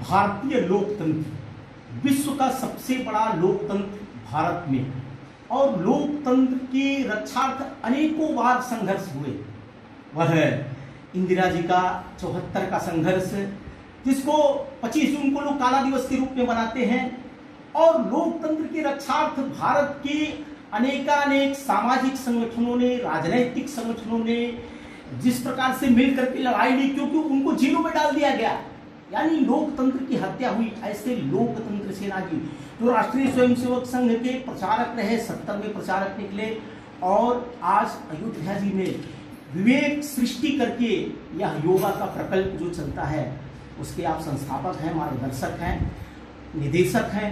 भारतीय लोकतंत्र, विश्व का सबसे बड़ा लोकतंत्र भारत में, और लोकतंत्र की रक्षार्थ अनेकों बार संघर्ष हुए। वह इंदिरा जी का 74 का संघर्ष, जिसको 25 जून को लोग काला दिवस के रूप में मनाते हैं, और लोकतंत्र की रक्षार्थ भारत के अनेकानेक सामाजिक संगठनों ने, राजनीतिक संगठनों ने जिस प्रकार से मिलकर के लड़ाई ली, क्योंकि उनको जेलों में डाल दिया गया, यानी लोकतंत्र की हत्या हुई। ऐसे लोकतंत्र सेनानी जो राष्ट्रीय स्वयंसेवक संघ के प्रचारक रहे, 70वें प्रचारक निकले, और आज अयोध्या जी में विवेक सृष्टि करके यह योगा का प्रकल्प जो चलता है उसके आप संस्थापक हैं, मार्गदर्शक हैं, निदेशक हैं।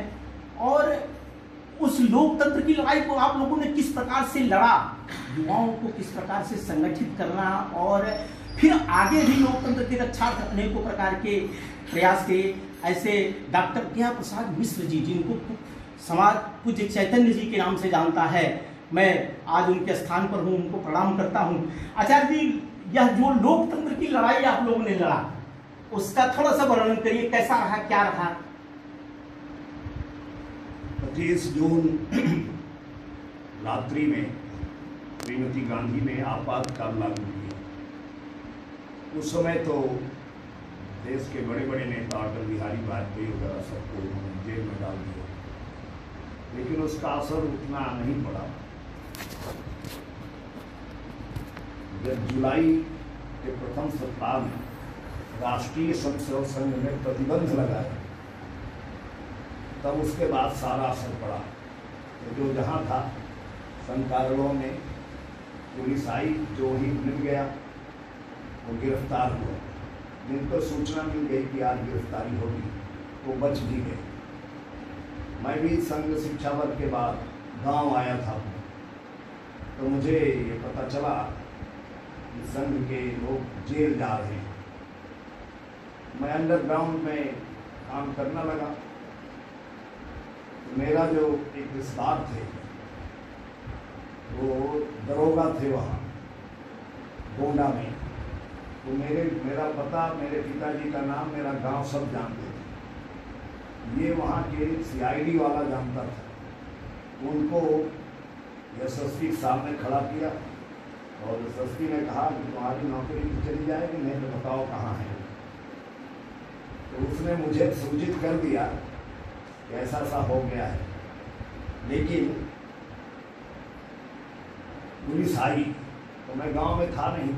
और उस लोकतंत्र की लड़ाई को आप लोगों ने किस प्रकार से लड़ा, युवाओं को किस प्रकार से संगठित करना, और फिर आगे भी लोकतंत्र की रक्षार्थ अनेकों प्रकार के प्रयास किए। ऐसे डॉक्टर गया प्रसाद मिश्र जी, जिनको समाज पूज्य चैतन्य जी के नाम से जानता है, मैं आज उनके स्थान पर हूं, उनको प्रणाम करता हूं। आचार्य जी, यह जो लोकतंत्र की लड़ाई आप लोगों ने लड़ा, उसका थोड़ा सा वर्णन करिए, कैसा रहा, क्या रहा? 25 जून रात्रि में श्रीमती गांधी ने आपातकाल लागू किया। उस समय तो देश के बड़े बड़े नेता अटल बिहारी वाजपेयी वगैरह सबको उन्होंने जेल में डाल दिया, लेकिन उसका असर उतना नहीं पड़ा। जब जुलाई के प्रथम सप्ताह में राष्ट्रीय स्वयंसेवक संघ ने प्रतिबंध लगाया, तब उसके बाद सारा असर पड़ा। तो जो जहाँ था संघ कार्यालयों में पुलिस आई, जो ही मिल गया वो गिरफ्तार हुआ। जिनको सूचना मिल गई कि आज गिरफ्तारी होगी वो बच भी गए। मैं भी संघ शिक्षा वर्ग के बाद गांव आया था, तो मुझे ये पता चला कि संघ के लोग जेल जा रहे हैं। मैं अंडरग्राउंड में काम करना लगा। मेरा जो एक रिश्तेदार थे वो दरोगा थे वहाँ गोंडा में, तो मेरा पता, मेरे पिताजी का नाम, मेरा गांव सब जानते थे। ये वहाँ के CID वाला जानता था। उनको SSP साहब ने खड़ा किया और SSP ने कहा कि तुम्हारी नौकरी चली जाएगी, नहीं तो बताओ कहाँ है। तो उसने मुझे सूचित कर दिया कि ऐसा ऐसा हो गया है। लेकिन पुलिस आई तो मैं गांव में था नहीं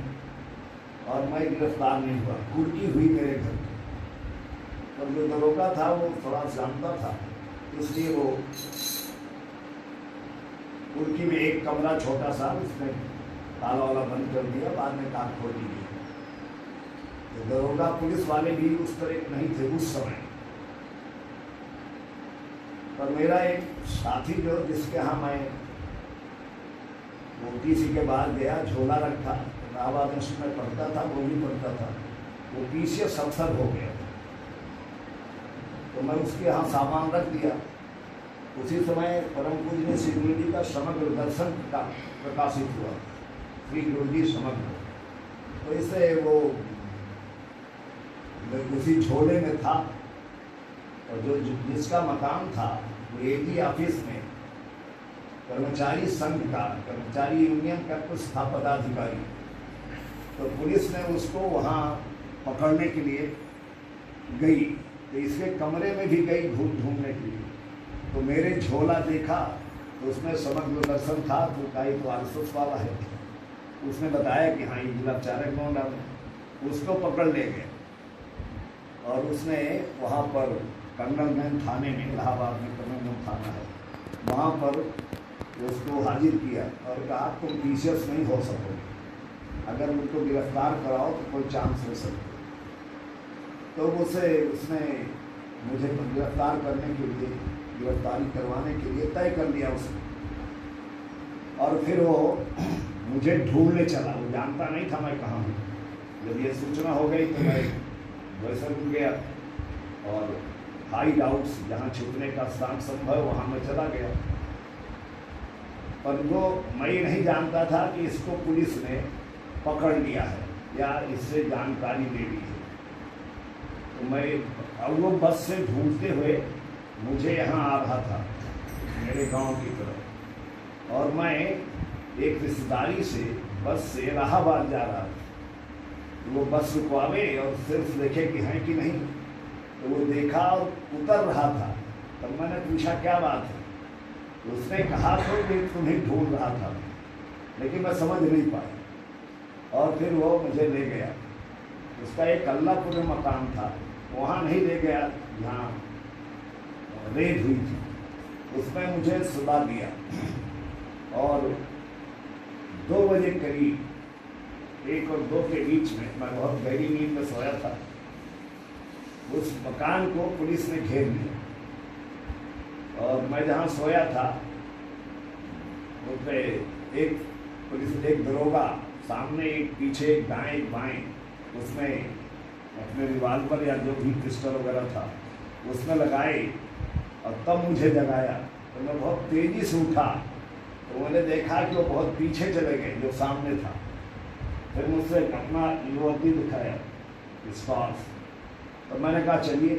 और मैं गिरफ्तार नहीं हुआ। कुर्की हुई मेरे घर में, और जो दरोगा था वो थोड़ा जानता था, इसलिए वो कुर्की में एक कमरा छोटा सा, उसने ताला वाला बंद कर दिया, बाद में ताक खोल दी गई। तो दरोगा पुलिस वाले भी उस तरह नहीं थे उस समय। पर मेरा एक साथी जो जिसके यहाँ मैं OTC के बाद गया, झोला रखा, इलाहाबाद में पढ़ता था, वो भी पढ़ता था, वो PCS अफसर हो गया। तो मैं उसके यहाँ सामान रख दिया। उसी समय परम पूज्य श्री गुरु जी का समग्र दर्शन का प्रकाशित हुआ, श्री गुरु जी समग्र। तो इससे वो उसी झोले में था, और जो जिसका मकान था वो AG ऑफिस में कर्मचारी संघ का, कर्मचारी यूनियन का कुछ था पदाधिकारी। तो पुलिस ने उसको वहाँ पकड़ने के लिए गई, तो इसके कमरे में भी गई ढूंढने के लिए। तो मेरे झोला देखा तो उसमें समग्र दर्शन था, तो कहीं तो RSS वाला है। उसने बताया कि हाँ ये जिला चारक गोंडा में। उसको पकड़ ले गए और उसने वहाँ पर कर्नलगंज थाने में, इलाहाबाद में कर्नलगंज थाना है, वहाँ पर उसको हाजिर किया और कहा तुम PCS नहीं हो सकोगे, अगर उनको गिरफ्तार कराओ तो कोई चांस हो सकता। तो उसने मुझे गिरफ्तार करने के लिए, गिरफ्तारी करवाने के लिए तय कर लिया उसने। और फिर वो मुझे ढूंढने चला, वो जानता नहीं था मैं कहाँ हूँ। जब ये सूचना हो गई तो मैं वैसे रुक गया और हाइड आउट्स, जहाँ छुपने का स्थान संभव, वहाँ मैं चला गया। पर वो मैं नहीं जानता था कि इसको पुलिस ने पकड़ लिया है या इससे जानकारी ले ली है। तो मैं अब वो बस से ढूंढते हुए मुझे यहाँ आ रहा था मेरे गांव की तरफ, और मैं एक रिश्तेदारी से बस से इलाहाबाद जा रहा था। तो वो बस रुकवावे और सिर्फ देखे कि हैं कि नहीं, तो वो देखा और उतर रहा था। तब मैंने पूछा क्या बात है, तो उसने कहा तो कि तुम्हें ढूंढ रहा था, लेकिन मैं समझ नहीं पाया। और फिर वो मुझे ले गया, उसका एक अल्लाहपुर में मकान था, वहाँ नहीं ले गया जहाँ रेड हुई थी, उसमें मुझे सुला दिया। और 2 बजे करीब, 1 और 2 के बीच में मैं बहुत गहरी नींद में सोया था। उस मकान को पुलिस ने घेर लिया, और मैं जहाँ सोया था उस पे एक पुलिस, एक दरोगा, सामने एक पीछे, एक दाएं एक बाएं, उसमें अपने रिवाल्वर या जो भी पिस्टल वगैरह था उसमें लगाए, और तब मुझे जगाया। तो मैं बहुत तेज़ी से उठा, तो मैंने देखा कि वो बहुत पीछे चले गए जो सामने था। फिर मुझसे अपना युवती दिखाया इस पास, तो मैंने कहा चलिए।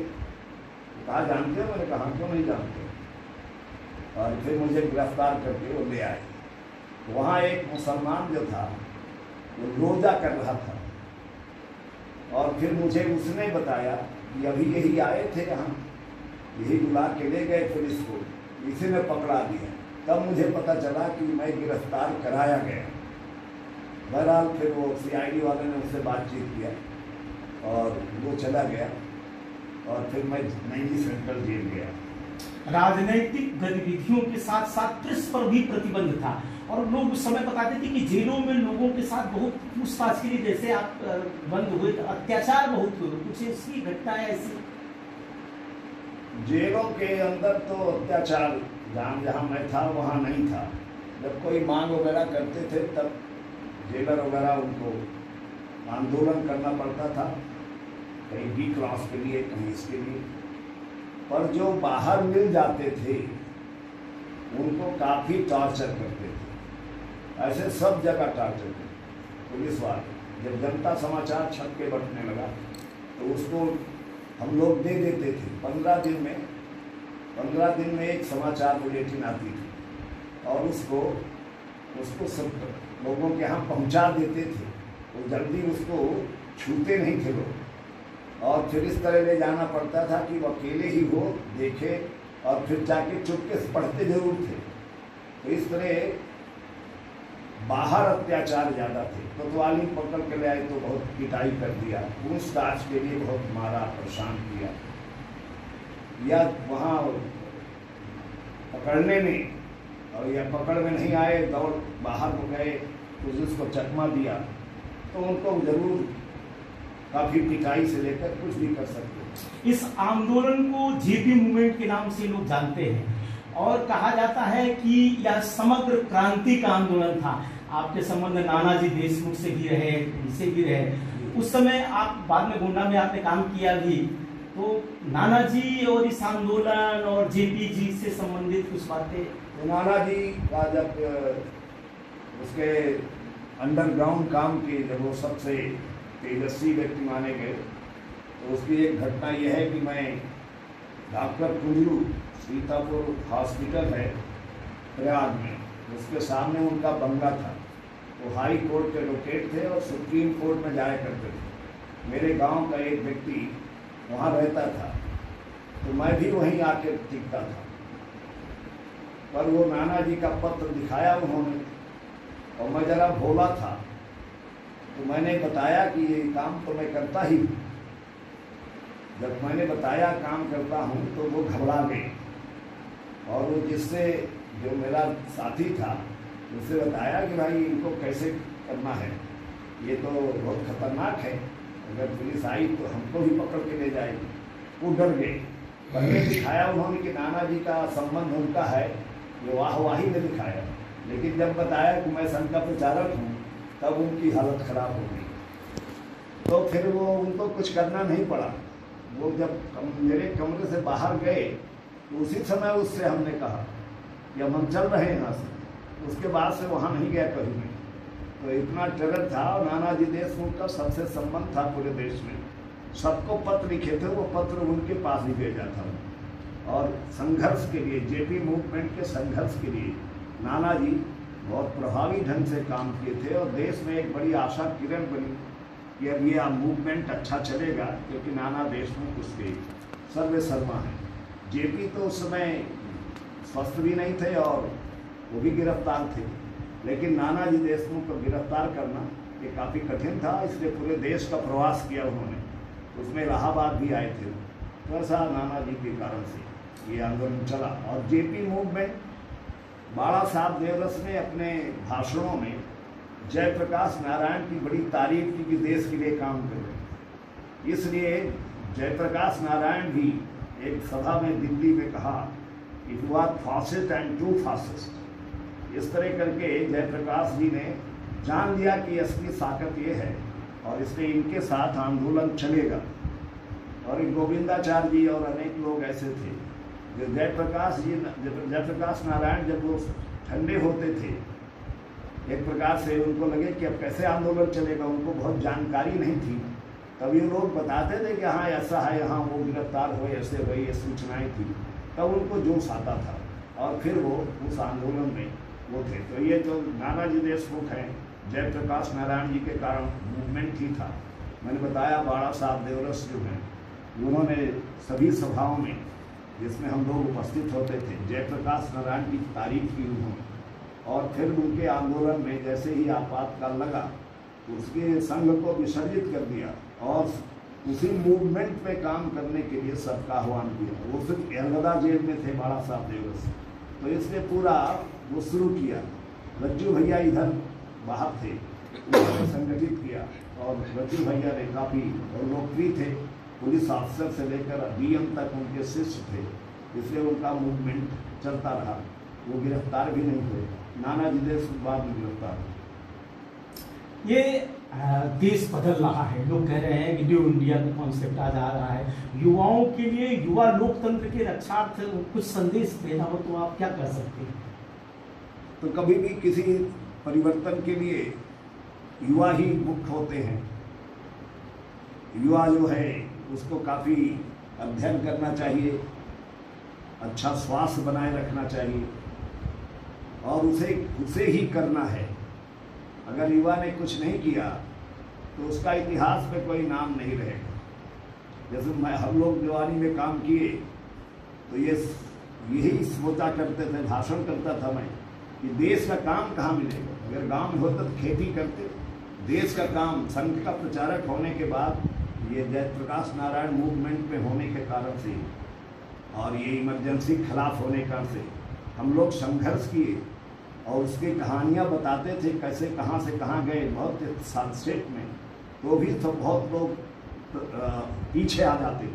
कहा जानते हो? मैंने कहा क्यों नहीं जानते। और फिर मुझे गिरफ्तार करके वो ले आए। वहाँ एक मुसलमान जो था वो रोजा कर रहा था, और फिर मुझे उसने बताया कि अभी यही आए थे यहाँ, यही बुला के ले गए पुलिस को, इसी ने पकड़ा दिया। तब मुझे पता चला कि मैं गिरफ्तार कराया गया। बहरहाल फिर वो CID वाले ने उससे बातचीत किया और वो चला गया, और फिर मैं नैनी सेंट्रल जेल गया। राजनैतिक गतिविधियों के साथ साथ प्रेस पर भी प्रतिबंध था, और लोग उस समय बताते थे कि जेलों में लोगों के साथ बहुत पूछताछ के लिए, जैसे आप बंद हुए तो अत्याचार बहुत हुए, कुछ इसकी घटनाएं ऐसी? जेलों के अंदर तो अत्याचार जहाँ मैं था वहाँ नहीं था। जब कोई मांग वगैरह करते थे तब जेलर वगैरह उनको आंदोलन करना पड़ता था, कहीं B क्लास के लिए, कहीं इसके लिए। पर जो बाहर मिल जाते थे उनको काफ़ी टॉर्चर करते थे, ऐसे सब जगह टॉर्चर करते पुलिस वाले। जब जनता समाचार छप के बंटने लगा तो उसको हम लोग दे देते थे। 15 दिन में एक समाचार बुलेटिन आती थी, और उसको सब लोगों के यहाँ पहुँचा देते थे। तो जल्दी उसको छूते नहीं थे लोग, और फिर इस तरह ले जाना पड़ता था कि वो अकेले ही हो, देखे, और फिर जाके चुपके से पढ़ते जरूर थे। तो इस तरह बाहर अत्याचार ज़्यादा थे। कोतवाली पकड़ के ले आए तो बहुत पिटाई कर दिया, पूछताछ के लिए बहुत मारा, परेशान किया, या वहाँ पकड़ने में, और या पकड़ में नहीं आए, दौड़ बाहर हो गए, पुलिस को चकमा दिया, तो उनको जरूर काफ़ी पिटाई से लेकर कुछ भी कर सकते। इस आंदोलन को JP मूवमेंट के नाम से लोग जानते हैं, और कहा जाता है कि यह समग्र क्रांति का आंदोलन था। आपके संबंध नानाजी देशमुख से भी रहे, इनसे भी रहे। उस समय आप बाद में गोंडा में आपने काम किया भी, तो नानाजी और इस आंदोलन और JP जी से संबंधित कुछ बातें? तो नानाजी का जब उसके अंडरग्राउंड काम की, जब वो सबसे तेजस्वी व्यक्ति माने गए, तो उसकी एक घटना यह है कि मैं डॉक्टर कुंजरू, सीतापुर हॉस्पिटल है प्रयाग में, उसके सामने उनका बंगला था। वो हाई कोर्ट के एडवोकेट थे और सुप्रीम कोर्ट में जाया करते थे। मेरे गांव का एक व्यक्ति वहाँ रहता था, तो मैं भी वहीं आके टिकता था। पर वो नानाजी का पत्र दिखाया उन्होंने, और मैं जरा भोला था, तो मैंने बताया कि ये काम तो मैं करता ही। जब मैंने बताया काम करता हूँ तो वो घबरा गए, और वो जिससे जो मेरा साथी था उससे बताया कि भाई इनको कैसे करना है, ये तो बहुत खतरनाक है, अगर पुलिस आई तो हमको भी पकड़ के ले जाएगी। वो डर गए। पहले दिखाया उन्होंने कि नानाजी का संबंध उनका है, ये वाहवाही में दिखाया, लेकिन जब बताया कि मैं संघ का प्रचारक हूँ तब उनकी हालत खराब हो गई। तो फिर वो उनको कुछ करना नहीं पड़ा। वो जब मेरे कमरे से बाहर गए तो उसी समय उससे हमने कहा कि हम चल रहे हैं यहाँ से। उसके बाद से वहाँ नहीं गया कभी भी। तो इतना टेरर था, और नानाजी देशमुख का सबसे संबंध था पूरे देश में। सबको पत्र लिखे थे, वो पत्र उनके पास ही भेजा था। और संघर्ष के लिए, जेपी मूवमेंट के संघर्ष के लिए नाना जी बहुत प्रभावी ढंग से काम किए थे और देश में एक बड़ी आशा किरण बनी कि अब ये मूवमेंट अच्छा चलेगा, क्योंकि नाना देशमुख उसके सर्वे सर्मा हैं। जेपी तो उस समय स्वस्थ भी नहीं थे और वो भी गिरफ्तार थे, लेकिन नाना जी देशमुख को गिरफ्तार करना ये काफ़ी कठिन था, इसलिए पूरे देश का प्रवास किया उन्होंने, उसमें इलाहाबाद भी आए थे। तो ऐसा नाना जी के कारण से ये आंदोलन चला। और जेपी मूवमेंट, बाला साहब देवरस ने अपने भाषणों में जयप्रकाश नारायण की बड़ी तारीफ की कि देश के लिए काम कर रहे, इसलिए जयप्रकाश नारायण भी एक सभा में दिल्ली में कहा कि you are fascist and too fascist. इस तरह करके जयप्रकाश जी ने जान लिया कि असली ताकत ये है और इसलिए इनके साथ आंदोलन चलेगा। और गोविंदाचार्य जी और अनेक लोग ऐसे थे जो जयप्रकाश नारायण जब वो ठंडे होते थे, एक प्रकार से उनको लगे कि अब कैसे आंदोलन चलेगा, उनको बहुत जानकारी नहीं थी। तभी लोग बताते थे कि हाँ ऐसा है, यहाँ वो गिरफ्तार हुए, ऐसे हुए, ये सूचनाएँ थी, तब उनको जोश आता था और फिर वो उस आंदोलन में वो थे। तो ये जो नाना जी देशमुख हैं, जयप्रकाश नारायण जी के कारण मूवमेंट ही था। मैंने बताया बाला साहब देवरस जो हैं, उन्होंने सभी सभाओं में जिसमें हम लोग उपस्थित होते थे, जयप्रकाश नारायण की तारीफ की उन्होंने। और फिर उनके आंदोलन में जैसे ही आपातकाल लगा, उसके संघ को विसर्जित कर दिया और उसी मूवमेंट में काम करने के लिए सबका आह्वान किया। वो सिर्फ एलगदा जेल में थे बाला साहब देवरस, तो इसलिए पूरा वो शुरू किया। रज्जू भैया इधर बाहर थे, उन्होंने संगठित किया और रज्जू भैया ने काफ़ी लोकप्रिय थे, पुलिस ऑफिसर से लेकर डीएम तक उनके शिष्य थे, इसलिए उनका मूवमेंट चलता रहा। वो गिरफ्तार भी नहीं हुए, नाना जी देशमुख बाद में गिरफ्तार हुए। ये देश बदल रहा है, लोग कह रहे हैं कि न्यू इंडिया का कॉन्सेप्ट आ जा रहा है। युवाओं के लिए, युवा लोकतंत्र के रक्षार्थ कुछ संदेश देना हो तो आप क्या कर सकते हैं? तो कभी भी किसी परिवर्तन के लिए युवा ही मुख्य होते हैं। युवा जो है उसको काफ़ी अध्ययन करना चाहिए, अच्छा स्वास्थ्य बनाए रखना चाहिए और उसे ही करना है। अगर युवा ने कुछ नहीं किया तो उसका इतिहास में कोई नाम नहीं रहेगा। जैसे हम लोग जवानी में काम किए तो यही सोचा करते थे, भाषण करता था मैं कि देश का काम कहाँ मिलेगा। अगर गांव में होता तो खेती करते, देश का काम। संघ का प्रचारक होने के बाद ये जयप्रकाश नारायण मूवमेंट में होने के कारण से और ये इमरजेंसी खिलाफ होने के कारण से हम लोग संघर्ष किए और उसकी कहानियाँ बताते थे, कैसे कहाँ से कहाँ गए। बहुत संक्षेप में तो भी तो बहुत लोग पीछे आ जाते थे।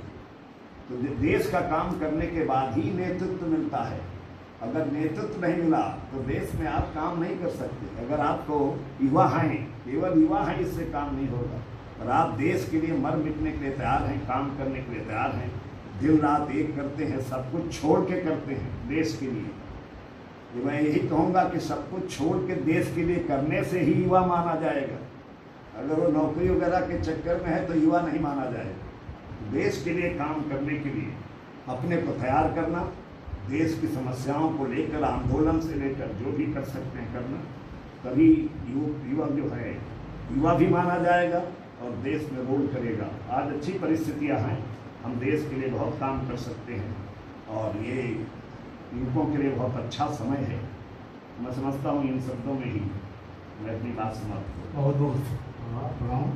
तो देश का काम करने के बाद ही नेतृत्व मिलता है। अगर नेतृत्व नहीं मिला तो देश में आप काम नहीं कर सकते। अगर आपको युवा हैं, केवल युवा हैं, इससे काम नहीं होगा। और आप देश के लिए मर मिटने के लिए तैयार हैं, काम करने के लिए तैयार हैं, दिन रात एक करते हैं, सब कुछ छोड़ के करते हैं देश के लिए। तो मैं यही कहूँगा कि सब कुछ छोड़ के देश के लिए करने से ही युवा माना जाएगा। अगर वो नौकरी वगैरह के चक्कर में है तो युवा नहीं माना जाएगा। देश के लिए काम करने के लिए अपने को तैयार करना, देश की समस्याओं को लेकर आंदोलन से लेकर जो भी कर सकते हैं करना, तभी युवा जो है युवा भी माना जाएगा और देश में रोल करेगा। आज अच्छी परिस्थितियां हैं, हम देश के लिए बहुत काम कर सकते हैं और ये युवकों के लिए बहुत अच्छा समय है। मैं समझता हूँ इन शब्दों में ही मैं अपनी बात समाप्त करूँ। बहुत बहुत